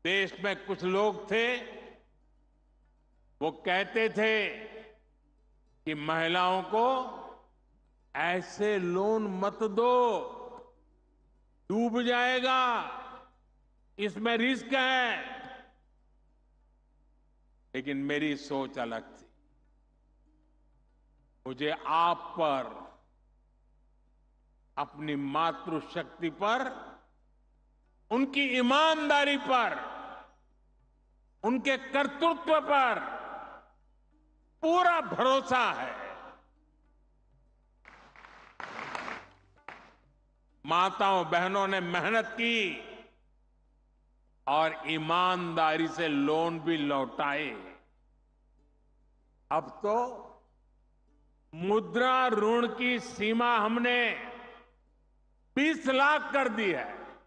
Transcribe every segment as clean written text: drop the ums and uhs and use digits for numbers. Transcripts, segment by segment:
देश में कुछ लोग थे, वो कहते थे कि महिलाओं को ऐसे लोन मत दो, डूब जाएगा, इसमें रिस्क है। लेकिन मेरी सोच अलग थी। मुझे आप पर, अपनी मातृशक्ति पर, उनकी ईमानदारी पर, उनके कर्तृत्व पर पूरा भरोसा है। माताओं बहनों ने मेहनत की और ईमानदारी से लोन भी लौटाए। अब तो मुद्रा ऋण की सीमा हमने 20 लाख कर दी है।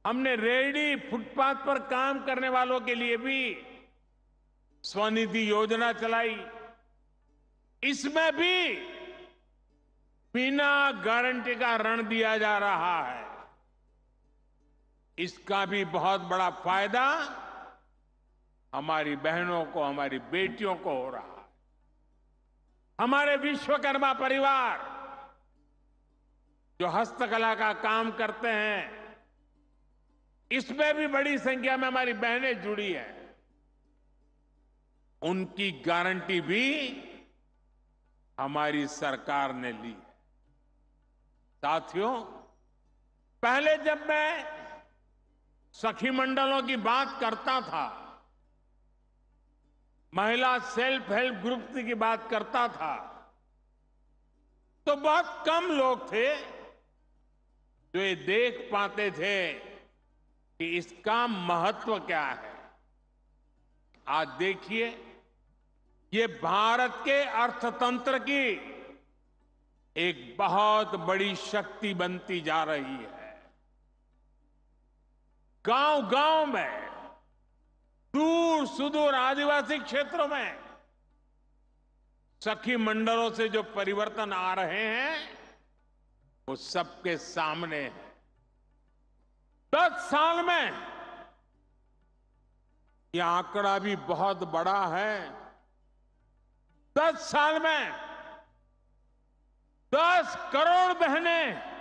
हमने रेहड़ी फुटपाथ पर काम करने वालों के लिए भी स्वनिधि योजना चलाई। इसमें भी बिना गारंटी का ऋण दिया जा रहा है। इसका भी बहुत बड़ा फायदा हमारी बहनों को, हमारी बेटियों को हो रहा है। हमारे विश्वकर्मा परिवार जो हस्तकला का काम करते हैं, इसमें भी बड़ी संख्या में हमारी बहनें जुड़ी हैं। उनकी गारंटी भी हमारी सरकार ने ली है। साथियों, पहले जब मैं सखी मंडलों की बात करता था, महिला सेल्फ हेल्प ग्रुप की बात करता था, तो बहुत कम लोग थे जो ये देख पाते थे कि इसका महत्व क्या है। आज देखिए, ये भारत के अर्थतंत्र की एक बहुत बड़ी शक्ति बनती जा रही है। गांव-गांव में, दूर सुदूर आदिवासी क्षेत्रों में सखी मंडलों से जो परिवर्तन आ रहे हैं, वो सबके सामने है। 10 साल में यह आंकड़ा भी बहुत बड़ा है। 10 साल में 10 करोड़ बहनें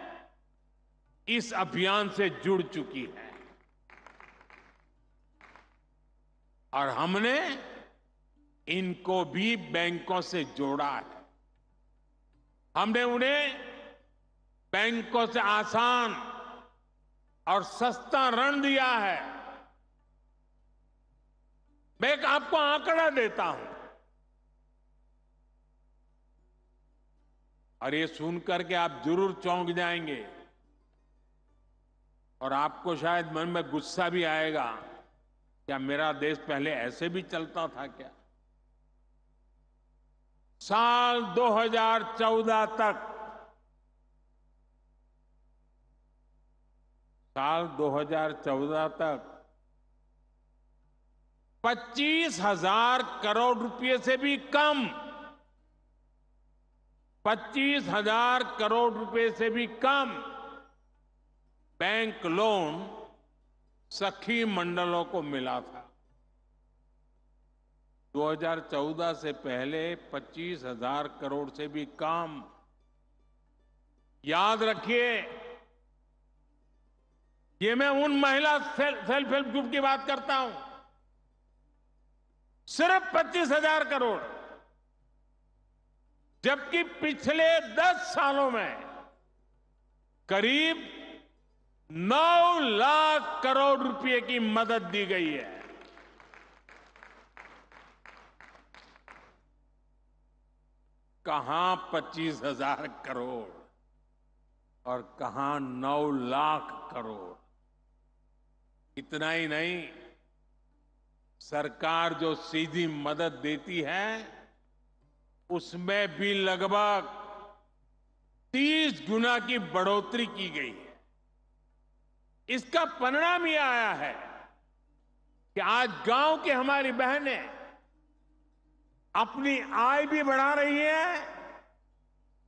इस अभियान से जुड़ चुकी हैं। और हमने इनको भी बैंकों से जोड़ा है। हमने उन्हें बैंकों से आसान और सस्ता ऋण दिया है। मैं एक आपको आंकड़ा देता हूं, और ये सुनकर के आप जरूर चौंक जाएंगे और आपको शायद मन में गुस्सा भी आएगा। क्या मेरा देश पहले ऐसे भी चलता था क्या? साल 2014 तक, साल 2014 तक 25,000 करोड़ रुपए से भी कम, 25,000 करोड़ रुपए से भी कम बैंक लोन सखी मंडलों को मिला था। 2014 से पहले 25,000 करोड़ से भी कम। याद रखिए, ये मैं उन महिला सेल्फ हेल्प ग्रुप की बात करता हूं। सिर्फ 25,000 करोड़, जबकि पिछले 10 सालों में करीब 9 लाख करोड़ रुपए की मदद दी गई है। कहां 25,000 करोड़ और कहां 9 लाख करोड़। इतना ही नहीं, सरकार जो सीधी मदद देती है, उसमें भी लगभग 30 गुना की बढ़ोतरी की गई है। इसका परिणाम यह आया है कि आज गांव की हमारी बहनें अपनी आय भी बढ़ा रही है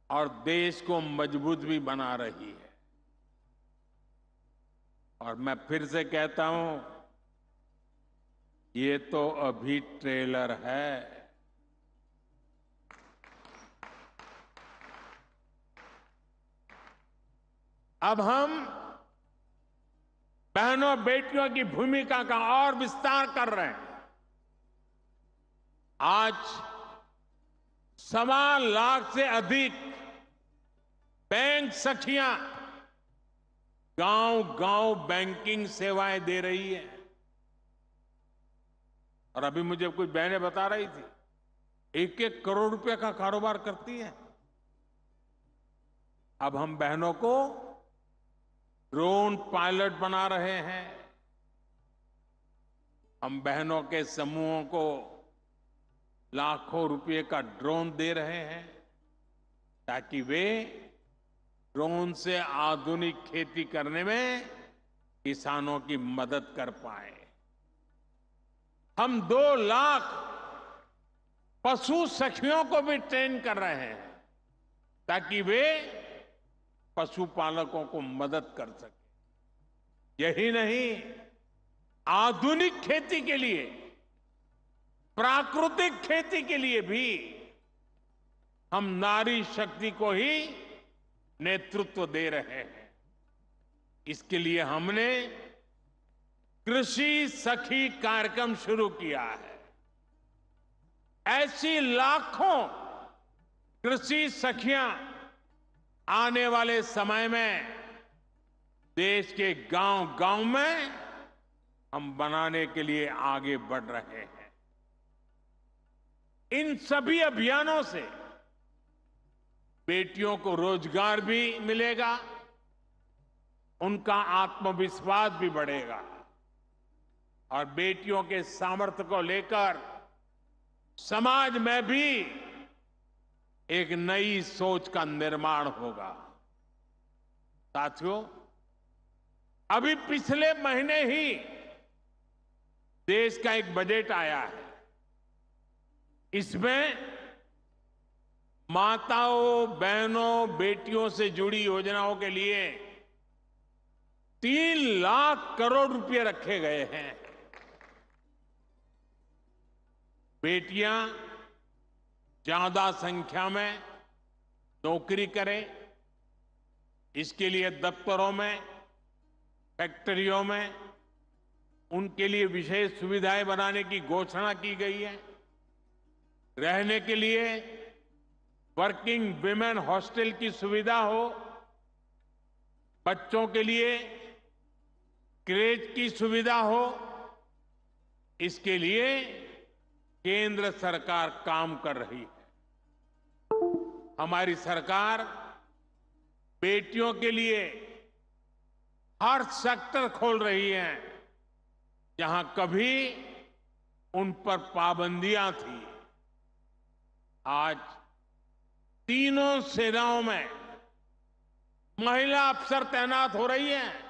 और देश को मजबूत भी बना रही है। और मैं फिर से कहता हूं, ये तो अभी ट्रेलर है। अब हम बहनों बेटियों की भूमिका का और विस्तार कर रहे हैं। आज 1.25 लाख से अधिक बैंक सखियां गांव-गांव बैंकिंग सेवाएं दे रही है। और अभी मुझे कुछ बहनें बता रही थी, 1-1 करोड़ रुपए का कारोबार करती है। अब हम बहनों को ड्रोन पायलट बना रहे हैं। हम बहनों के समूहों को लाखों रुपए का ड्रोन दे रहे हैं ताकि वे ड्रोन से आधुनिक खेती करने में किसानों की मदद कर पाए। हम 2 लाख पशु सखियों को भी ट्रेन कर रहे हैं ताकि वे पशुपालकों को मदद कर सके। यही नहीं, आधुनिक खेती के लिए, प्राकृतिक खेती के लिए भी हम नारी शक्ति को ही नेतृत्व दे रहे हैं। इसके लिए हमने कृषि सखी कार्यक्रम शुरू किया है। ऐसी लाखों कृषि सखियां आने वाले समय में देश के गांव-गांव में हम बनाने के लिए आगे बढ़ रहे हैं। इन सभी अभियानों से बेटियों को रोजगार भी मिलेगा, उनका आत्मविश्वास भी बढ़ेगा और बेटियों के सामर्थ्य को लेकर समाज में भी एक नई सोच का निर्माण होगा। साथियों, अभी पिछले महीने ही देश का एक बजट आया है। इसमें माताओं, बहनों, बेटियों से जुड़ी योजनाओं के लिए 3 लाख करोड़ रुपए रखे गए हैं। बेटियां ज्यादा संख्या में नौकरी करें, इसके लिए दफ्तरों में, फैक्ट्रियों में उनके लिए विशेष सुविधाएं बनाने की घोषणा की गई है। रहने के लिए वर्किंग विमेन हॉस्टल की सुविधा हो, बच्चों के लिए क्रेच की सुविधा हो, इसके लिए केंद्र सरकार काम कर रही है। हमारी सरकार बेटियों के लिए हर सेक्टर खोल रही है जहां कभी उन पर पाबंदियां थी। आज तीनों सेनाओं में महिला अफसर तैनात हो रही हैं।